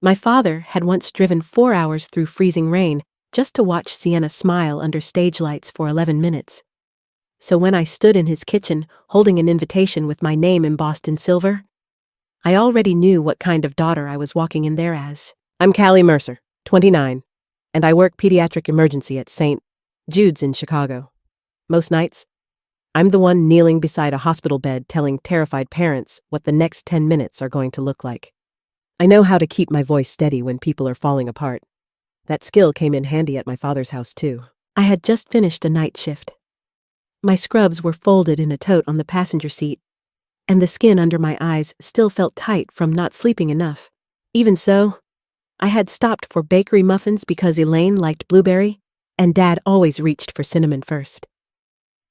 My father had once driven 4 hours through freezing rain just to watch Sienna smile under stage lights for 11 minutes. So when I stood in his kitchen holding an invitation with my name embossed in silver, I already knew what kind of daughter I was walking in there as. I'm Callie Mercer, 29, and I work pediatric emergency at St. Jude's in Chicago. Most nights, I'm the one kneeling beside a hospital bed telling terrified parents what the next 10 minutes are going to look like. I know how to keep my voice steady when people are falling apart. That skill came in handy at my father's house too. I had just finished a night shift. My scrubs were folded in a tote on the passenger seat, and the skin under my eyes still felt tight from not sleeping enough. Even so, I had stopped for bakery muffins because Elaine liked blueberry, and Dad always reached for cinnamon first.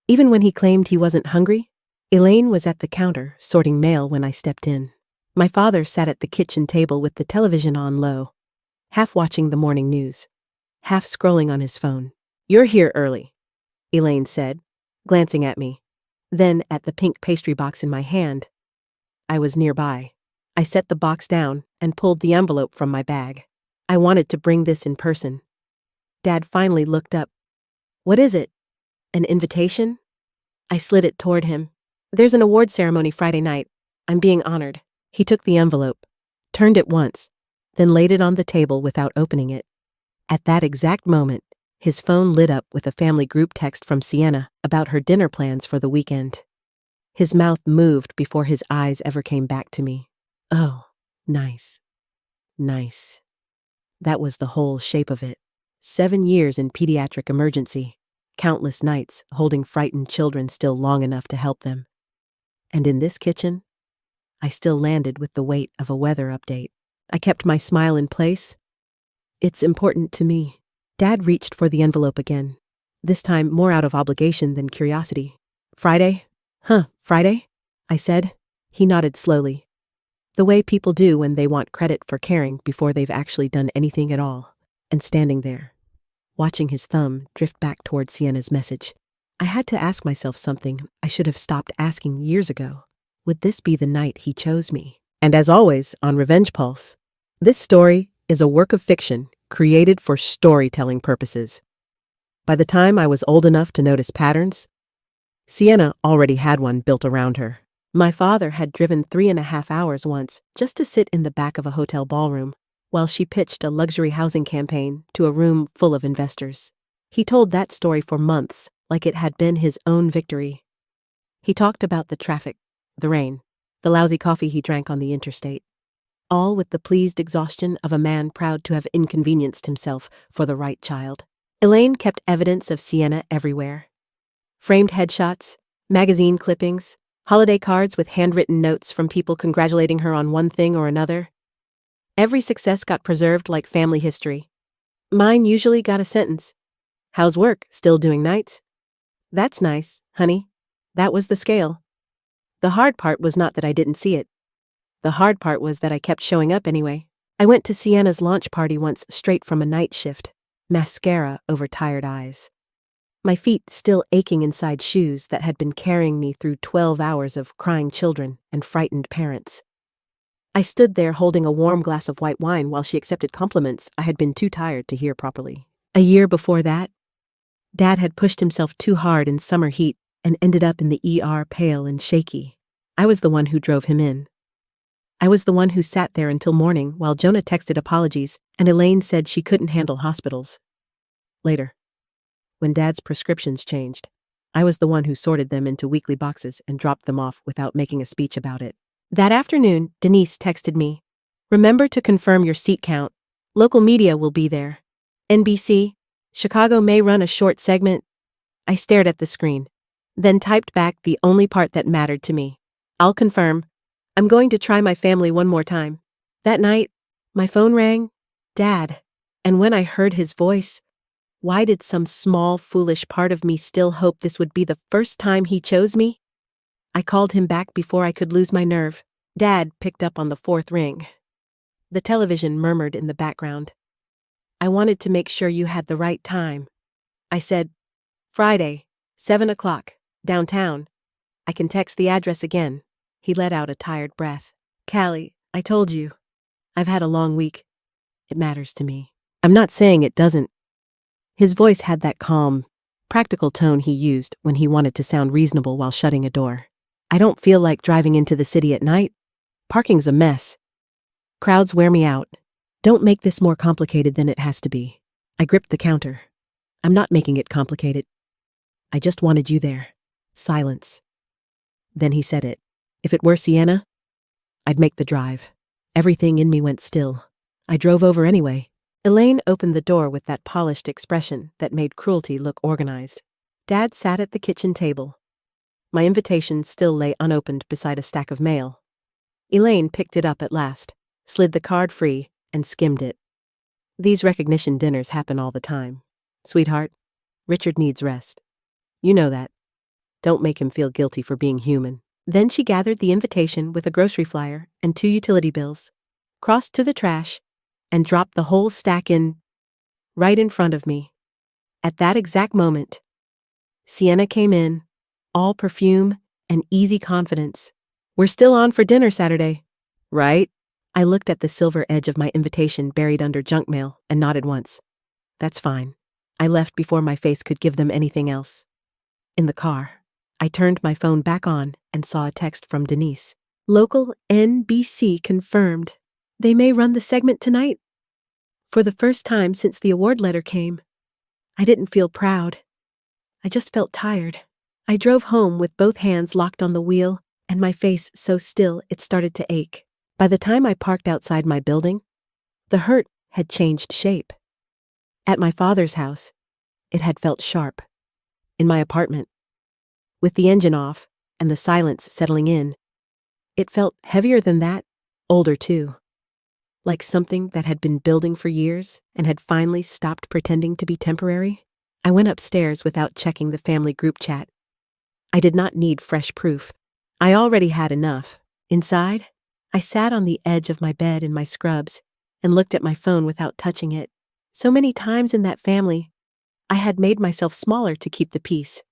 Even when he claimed he wasn't hungry, Elaine was at the counter sorting mail when I stepped in. My father sat at the kitchen table with the television on low, half watching the morning news, half scrolling on his phone. "You're here early," Elaine said, glancing at me, then at the pink pastry box in my hand. I was nearby. I set the box down and pulled the envelope from my bag. I wanted to bring this in person. Dad finally looked up. "What is it? An invitation?" I slid it toward him. "There's an award ceremony Friday night. I'm being honored." He took the envelope, turned it once, then laid it on the table without opening it. At that exact moment, his phone lit up with a family group text from Sienna about her dinner plans for the weekend. His mouth moved before his eyes ever came back to me. Oh, nice. Nice. That was the whole shape of it. 7 years in pediatric emergency, countless nights holding frightened children still long enough to help them. And in this kitchen, I still landed with the weight of a weather update. I kept my smile in place. It's important to me. Dad reached for the envelope again, this time more out of obligation than curiosity. "Friday? Friday?" I said. He nodded slowly, the way people do when they want credit for caring before they've actually done anything at all. And standing there, watching his thumb drift back toward Sienna's message, I had to ask myself something I should have stopped asking years ago. Would this be the night he chose me? And as always on Revenge Pulse, this story is a work of fiction created for storytelling purposes. By the time I was old enough to notice patterns, Sienna already had one built around her. My father had driven 3.5 hours once just to sit in the back of a hotel ballroom while she pitched a luxury housing campaign to a room full of investors. He told that story for months like it had been his own victory. He talked about the traffic, the rain, the lousy coffee he drank on the interstate, all with the pleased exhaustion of a man proud to have inconvenienced himself for the right child. Elaine kept evidence of Sienna everywhere. Framed headshots, magazine clippings, holiday cards with handwritten notes from people congratulating her on one thing or another. Every success got preserved like family history. Mine usually got a sentence. "How's work? Still doing nights?" "That's nice, honey." That was the scale. The hard part was not that I didn't see it. The hard part was that I kept showing up anyway. I went to Sienna's launch party once straight from a night shift, mascara over tired eyes. My feet still aching inside shoes that had been carrying me through 12 hours of crying children and frightened parents. I stood there holding a warm glass of white wine while she accepted compliments I had been too tired to hear properly. A year before that, Dad had pushed himself too hard in summer heat and ended up in the ER pale and shaky. I was the one who drove him in. I was the one who sat there until morning while Jonah texted apologies and Elaine said she couldn't handle hospitals. Later, when Dad's prescriptions changed, I was the one who sorted them into weekly boxes and dropped them off without making a speech about it. That afternoon, Denise texted me, "Remember to confirm your seat count. Local media will be there. NBC Chicago may run a short segment." I stared at the screen, then typed back the only part that mattered to me. "I'll confirm. I'm going to try my family one more time." That night, my phone rang. Dad. And when I heard his voice, why did some small, foolish part of me still hope this would be the first time he chose me? I called him back before I could lose my nerve. Dad picked up on the 4th ring. The television murmured in the background. "I wanted to make sure you had the right time." I said, "Friday, 7 o'clock, downtown. I can text the address again." He let out a tired breath. "Callie, I told you. I've had a long week." It matters to me. I'm not saying it doesn't. His voice had that calm, practical tone he used when he wanted to sound reasonable while shutting a door. I don't feel like driving into the city at night. Parking's a mess. Crowds wear me out. Don't make this more complicated than it has to be. I gripped the counter. I'm not making it complicated. I just wanted you there. Silence. Then he said it. If it were Sienna, I'd make the drive. Everything in me went still. I drove over anyway. Elaine opened the door with that polished expression that made cruelty look organized. Dad sat at the kitchen table. My invitation still lay unopened beside a stack of mail. Elaine picked it up at last, slid the card free, and skimmed it. These recognition dinners happen all the time. Sweetheart, Richard needs rest. You know that. Don't make him feel guilty for being human. Then she gathered the invitation with a grocery flyer and 2 utility bills, crossed to the trash, and dropped the whole stack right in front of me. At that exact moment, Sienna came in, all perfume and easy confidence. We're still on for dinner Saturday, right? I looked at the silver edge of my invitation buried under junk mail and nodded once. That's fine. I left before my face could give them anything else. In the car, I turned my phone back on and saw a text from Denise. Local NBC confirmed. They may run the segment tonight. For the first time since the award letter came, I didn't feel proud. I just felt tired. I drove home with both hands locked on the wheel and my face so still it started to ache. By the time I parked outside my building, the hurt had changed shape. At my father's house, it had felt sharp. In my apartment, with the engine off and the silence settling in, it felt heavier than that, older too. Like something that had been building for years and had finally stopped pretending to be temporary. I went upstairs without checking the family group chat. I did not need fresh proof. I already had enough. Inside, I sat on the edge of my bed in my scrubs and looked at my phone without touching it. So many times in that family, I had made myself smaller to keep the peace.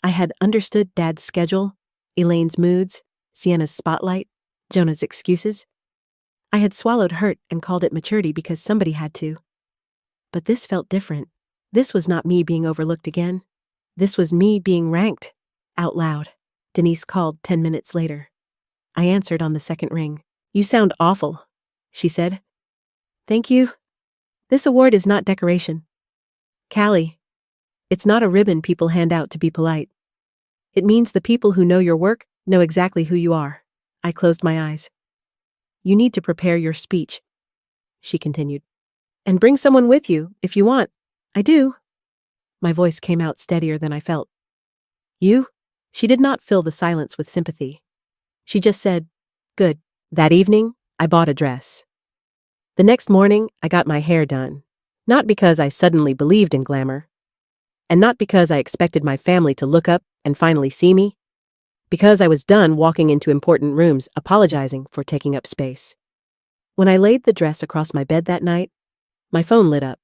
I had understood Dad's schedule, Elaine's moods, Sienna's spotlight, Jonah's excuses. I had swallowed hurt and called it maturity because somebody had to. But this felt different. This was not me being overlooked again. This was me being ranked, out loud. Denise called 10 minutes later. I answered on the second ring. You sound awful, she said. Thank you. This award is not decoration. Callie, it's not a ribbon people hand out to be polite. It means the people who know your work know exactly who you are. I closed my eyes. You need to prepare your speech, she continued. And bring someone with you, if you want. I do. My voice came out steadier than I felt. You? She did not fill the silence with sympathy. She just said, good. That evening, I bought a dress. The next morning, I got my hair done. Not because I suddenly believed in glamour, and not because I expected my family to look up and finally see me, because I was done walking into important rooms apologizing for taking up space. When I laid the dress across my bed that night, my phone lit up.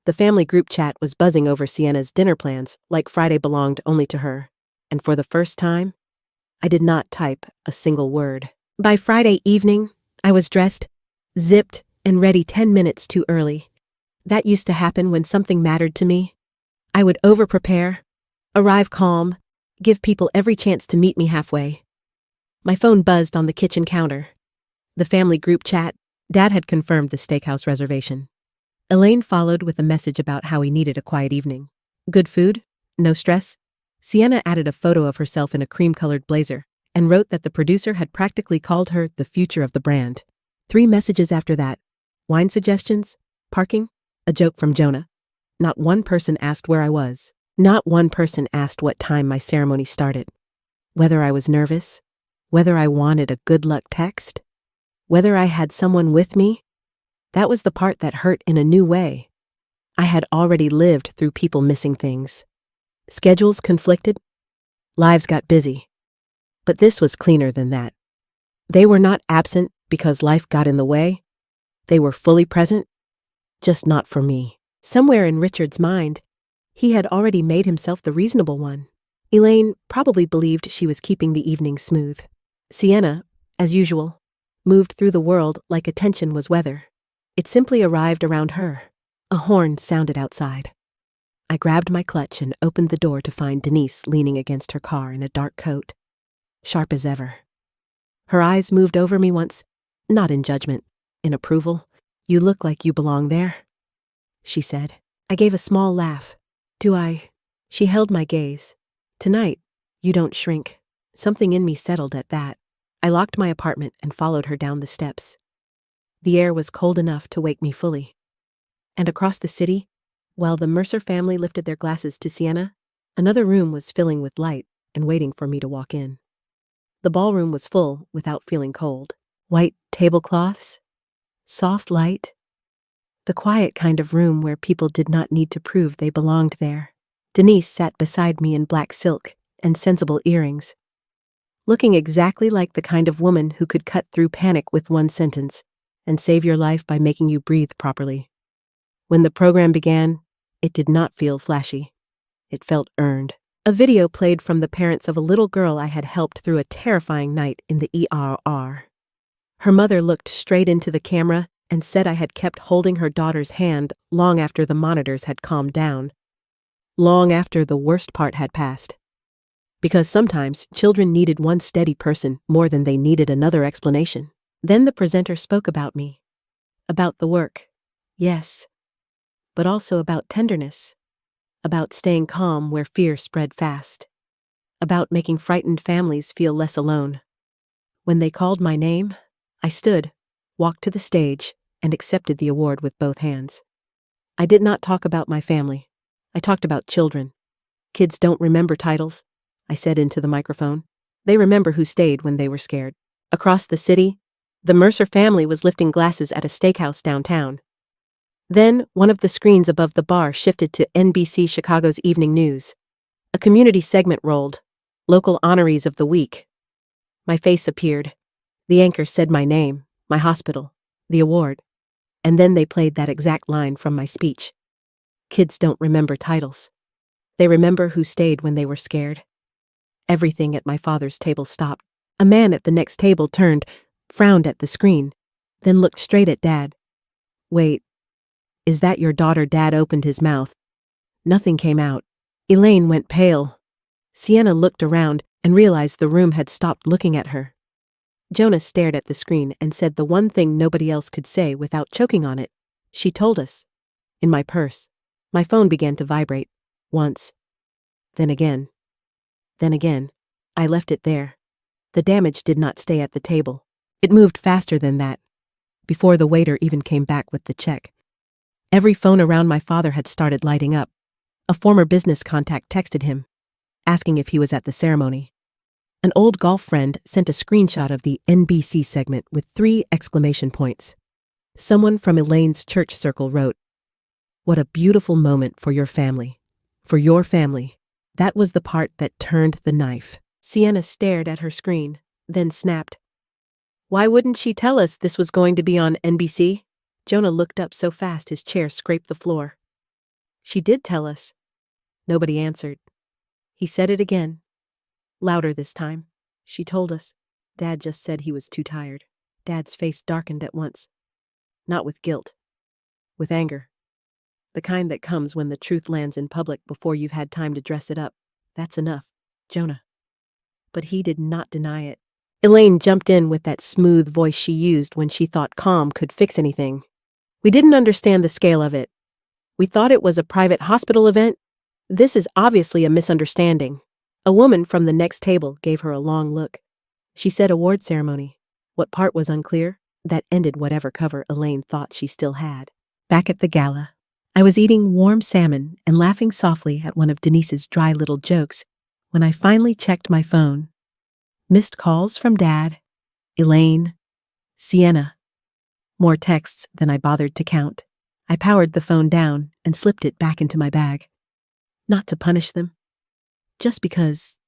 The family group chat was buzzing over Sienna's dinner plans like Friday belonged only to her, and for the first time, I did not type a single word. By Friday evening, I was dressed, zipped, and ready 10 minutes too early. That used to happen when something mattered to me. I would over-prepare, arrive calm, give people every chance to meet me halfway. My phone buzzed on the kitchen counter. The family group chat, Dad had confirmed the steakhouse reservation. Elaine followed with a message about how he needed a quiet evening. Good food, no stress. Sienna added a photo of herself in a cream-colored blazer and wrote that the producer had practically called her the future of the brand. 3 messages after that. Wine suggestions, parking, a joke from Jonah. Not one person asked where I was. Not one person asked what time my ceremony started. Whether I was nervous, whether I wanted a good luck text, whether I had someone with me. That was the part that hurt in a new way. I had already lived through people missing things. Schedules conflicted. Lives got busy. But this was cleaner than that. They were not absent because life got in the way. They were fully present, just not for me. Somewhere in Richard's mind, he had already made himself the reasonable one. Elaine probably believed she was keeping the evening smooth. Sienna, as usual, moved through the world like attention was weather. It simply arrived around her. A horn sounded outside. I grabbed my clutch and opened the door to find Denise leaning against her car in a dark coat, sharp as ever. Her eyes moved over me once, not in judgment, in approval. "You look like you belong there," she said. I gave a small laugh. "Do I?" She held my gaze. "Tonight, you don't shrink." Something in me settled at that. I locked my apartment and followed her down the steps. The air was cold enough to wake me fully. And across the city, while the Mercer family lifted their glasses to Sienna, another room was filling with light and waiting for me to walk in. The ballroom was full without feeling cold. White tablecloths, soft light, the quiet kind of room where people did not need to prove they belonged there. Denise sat beside me in black silk and sensible earrings, looking exactly like the kind of woman who could cut through panic with one sentence and save your life by making you breathe properly. When the program began, it did not feel flashy. It felt earned. A video played from the parents of a little girl I had helped through a terrifying night in the ER. Her mother looked straight into the camera and said I had kept holding her daughter's hand long after the monitors had calmed down, long after the worst part had passed. Because sometimes children needed one steady person more than they needed another explanation. Then the presenter spoke about me, about the work, yes, but also about tenderness, about staying calm where fear spread fast, about making frightened families feel less alone. When they called my name, I stood, walked to the stage, and accepted the award with both hands. I did not talk about my family. I talked about children. Kids don't remember titles, I said into the microphone. They remember who stayed when they were scared. Across the city, the Mercer family was lifting glasses at a steakhouse downtown. Then, one of the screens above the bar shifted to NBC Chicago's evening news. A community segment rolled, Local Honorees of the Week. My face appeared. The anchor said my name, my hospital, the award. And then they played that exact line from my speech. Kids don't remember titles. They remember who stayed when they were scared. Everything at my father's table stopped. A man at the next table turned, frowned at the screen, then looked straight at Dad. "Wait, is that your daughter?" Dad opened his mouth. Nothing came out. Elaine went pale. Sienna looked around and realized the room had stopped looking at her. Jonah stared at the screen and said the one thing nobody else could say without choking on it. "She told us." In my purse. My phone began to vibrate. Once. Then again. Then again. I left it there. The damage did not stay at the table. It moved faster than that. Before the waiter even came back with the check. Every phone around my father had started lighting up. A former business contact texted him, asking if he was at the ceremony. An old golf friend sent a screenshot of the NBC segment with 3 exclamation points. Someone from Elaine's church circle wrote, "What a beautiful moment for your family. For your family." That was the part that turned the knife. Sienna stared at her screen, then snapped, "Why wouldn't she tell us this was going to be on NBC? Jonah looked up so fast his chair scraped the floor. "She did tell us." Nobody answered. He said it again. Louder this time. "She told us." Dad just said he was too tired. Dad's face darkened at once. Not with guilt. With anger. The kind that comes when the truth lands in public before you've had time to dress it up. "That's enough, Jonah." But he did not deny it. Elaine jumped in with that smooth voice she used when she thought calm could fix anything. "We didn't understand the scale of it. We thought it was a private hospital event. This is obviously a misunderstanding." A woman from the next table gave her a long look. She said award ceremony. What part was unclear? That ended whatever cover Elaine thought she still had. Back at the gala, I was eating warm salmon and laughing softly at one of Denise's dry little jokes when I finally checked my phone. Missed calls from Dad, Elaine, Sienna. More texts than I bothered to count. I powered the phone down and slipped it back into my bag. Not to punish them. Just because,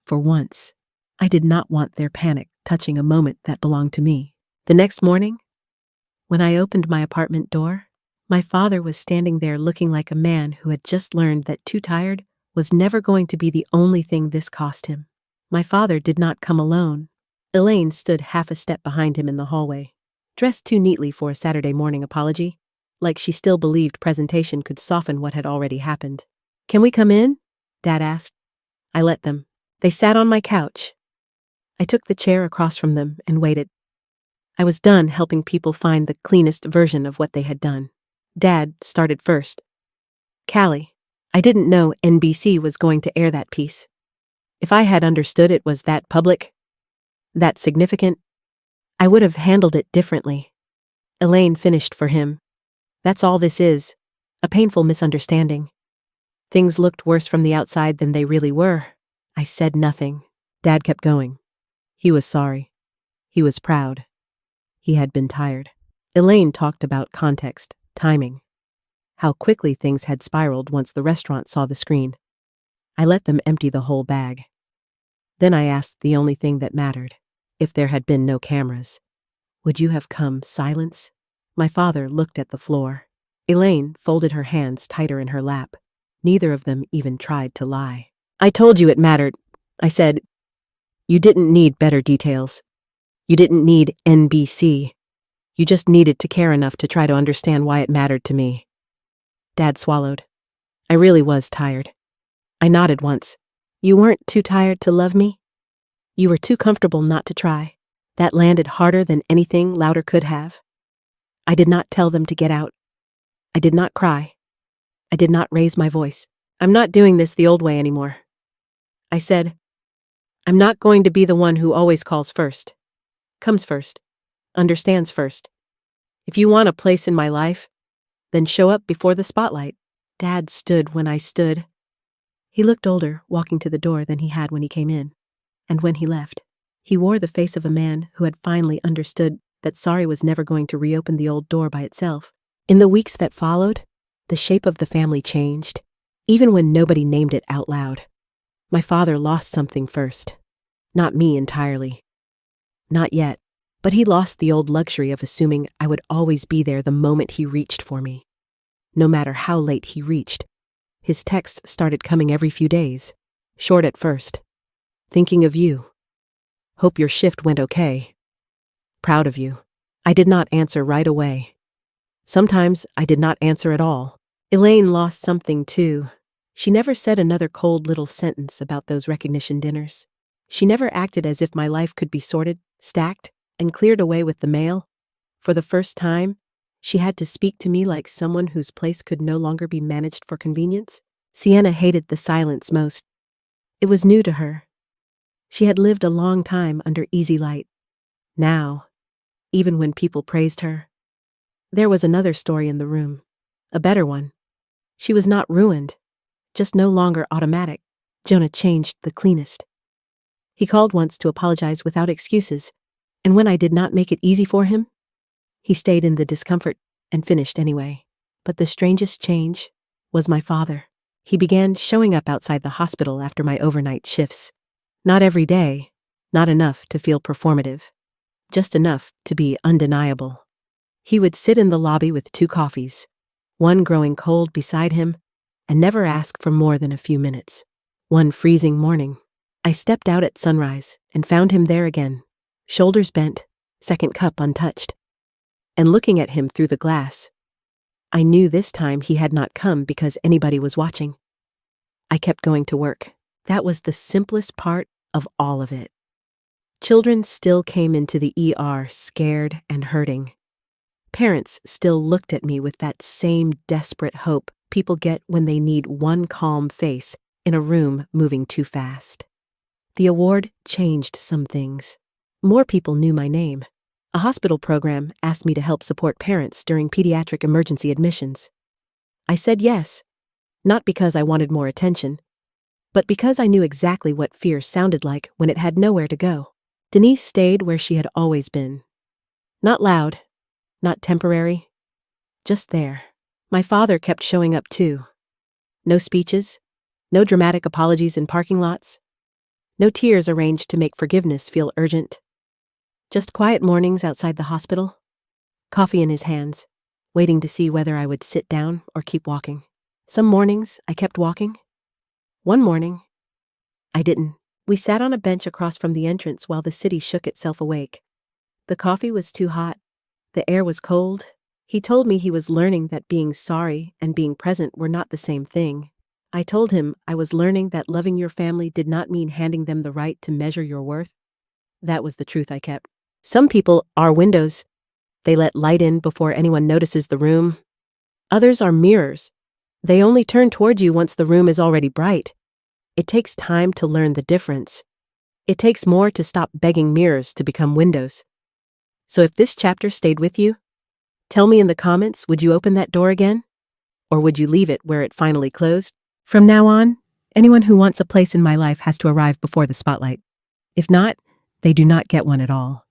for once, I did not want their panic touching a moment that belonged to me. The next morning, when I opened my apartment door, my father was standing there looking like a man who had just learned that too tired was never going to be the only thing this cost him. My father did not come alone. Elaine stood half a step behind him in the hallway. dressed too neatly for a Saturday morning apology, like she still believed presentation could soften what had already happened. "Can we come in?" Dad asked. I let them. They sat on my couch. I took the chair across from them and waited. I was done helping people find the cleanest version of what they had done. Dad started first. "Callie, I didn't know NBC was going to air that piece. If I had understood it was that public, that significant, I would have handled it differently." Elaine finished for him. "That's all this is, a painful misunderstanding. Things looked worse from the outside than they really were." I said nothing. Dad kept going. He was sorry. He was proud. He had been tired. Elaine talked about context, timing, how quickly things had spiraled once the restaurant saw the screen. I let them empty the whole bag. Then I asked the only thing that mattered. If there had been no cameras, would you have come silence? My father looked at the floor. Elaine folded her hands tighter in her lap. Neither of them even tried to lie. "I told you it mattered," I said. "You didn't need better details. You didn't need NBC. You just needed to care enough to try to understand why it mattered to me." Dad swallowed. I really was tired. I nodded once. "You weren't too tired to love me? You were too comfortable not to try." That landed harder than anything louder could have. I did not tell them to get out. I did not cry. I did not raise my voice. "I'm not doing this the old way anymore," I said. "I'm not going to be the one who always calls first, comes first, understands first. If you want a place in my life, then show up before the spotlight." Dad stood when I stood. He looked older walking to the door than he had when he came in. And when he left, he wore the face of a man who had finally understood that sorry was never going to reopen the old door by itself. In the weeks that followed, the shape of the family changed, even when nobody named it out loud. My father lost something first. Not me entirely. Not yet. But he lost the old luxury of assuming I would always be there the moment he reached for me. No matter how late he reached, his texts started coming every few days, short at first. "Thinking of you. Hope your shift went okay. Proud of you." I did not answer right away. Sometimes I did not answer at all. Elaine lost something too. She never said another cold little sentence about those recognition dinners. She never acted as if my life could be sorted, stacked, and cleared away with the mail. For the first time, she had to speak to me like someone whose place could no longer be managed for convenience. Sienna hated the silence most. It was new to her. She had lived a long time under easy light. Now, even when people praised her, there was another story in the room, a better one. She was not ruined, just no longer automatic. Jonah changed the cleanest. He called once to apologize without excuses, and when I did not make it easy for him, he stayed in the discomfort and finished anyway. But the strangest change was my father. He began showing up outside the hospital after my overnight shifts. Not every day, not enough to feel performative, just enough to be undeniable. He would sit in the lobby with 2 coffees, one growing cold beside him, and never ask for more than a few minutes. One freezing morning, I stepped out at sunrise and found him there again, shoulders bent, second cup untouched. And looking at him through the glass, I knew this time he had not come because anybody was watching. I kept going to work. That was the simplest part of all of it. Children still came into the ER scared and hurting. Parents still looked at me with that same desperate hope people get when they need one calm face in a room moving too fast. The award changed some things. More people knew my name. A hospital program asked me to help support parents during pediatric emergency admissions. I said yes, not because I wanted more attention, but because I knew exactly what fear sounded like when it had nowhere to go. Denise stayed where she had always been. Not loud, not temporary, just there. My father kept showing up too. No speeches, no dramatic apologies in parking lots, no tears arranged to make forgiveness feel urgent. Just quiet mornings outside the hospital, coffee in his hands, waiting to see whether I would sit down or keep walking. Some mornings I kept walking. One morning, I didn't. We sat on a bench across from the entrance while the city shook itself awake. The coffee was too hot, The air was cold. He told me he was learning that being sorry and being present were not the same thing. I told him I was learning that loving your family did not mean handing them the right to measure your worth. That was the truth I kept. Some people are windows. They let light in before anyone notices the room. Others are mirrors. They only turn toward you once the room is already bright. It takes time to learn the difference. It takes more to stop begging mirrors to become windows. So if this chapter stayed with you, tell me in the comments, would you open that door again? Or would you leave it where it finally closed? From now on, anyone who wants a place in my life has to arrive before the spotlight. If not, they do not get one at all.